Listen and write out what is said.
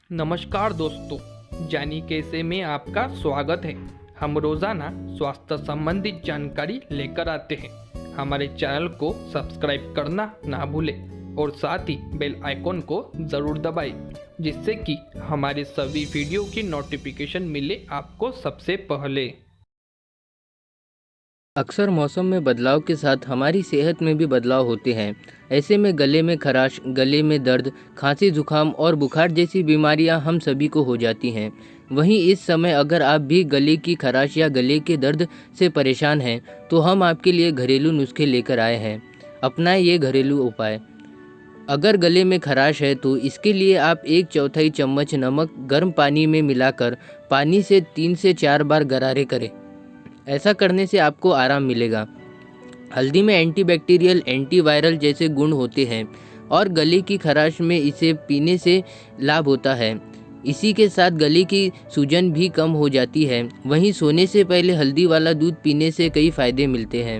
नमस्कार दोस्तों, जानी कैसे में आपका स्वागत है। हम रोजाना स्वास्थ्य संबंधित जानकारी लेकर आते हैं। हमारे चैनल को सब्सक्राइब करना ना भूलें और साथ ही बेल आइकॉन को ज़रूर दबाएं, जिससे कि हमारे सभी वीडियो की नोटिफिकेशन मिले आपको सबसे पहले। अक्सर मौसम में बदलाव के साथ हमारी सेहत में भी बदलाव होते हैं। ऐसे में गले में खराश, गले में दर्द, खांसी, जुकाम और बुखार जैसी बीमारियां हम सभी को हो जाती हैं। वहीं इस समय अगर आप भी गले की खराश या गले के दर्द से परेशान हैं, तो हम आपके लिए घरेलू नुस्खे लेकर आए हैं। अपनाएं ये घरेलू उपाय। अगर गले में खराश है तो इसके लिए आप 1/4 चम्मच नमक गर्म पानी में मिलाकर पानी से 3 से 4 बार गरारे करें। ऐसा करने से आपको आराम मिलेगा। हल्दी में एंटीबैक्टीरियल, एंटीवायरल जैसे गुण होते हैं और गले की खराश में इसे पीने से लाभ होता है। इसी के साथ गले की सूजन भी कम हो जाती है। वहीं सोने से पहले हल्दी वाला दूध पीने से कई फायदे मिलते हैं।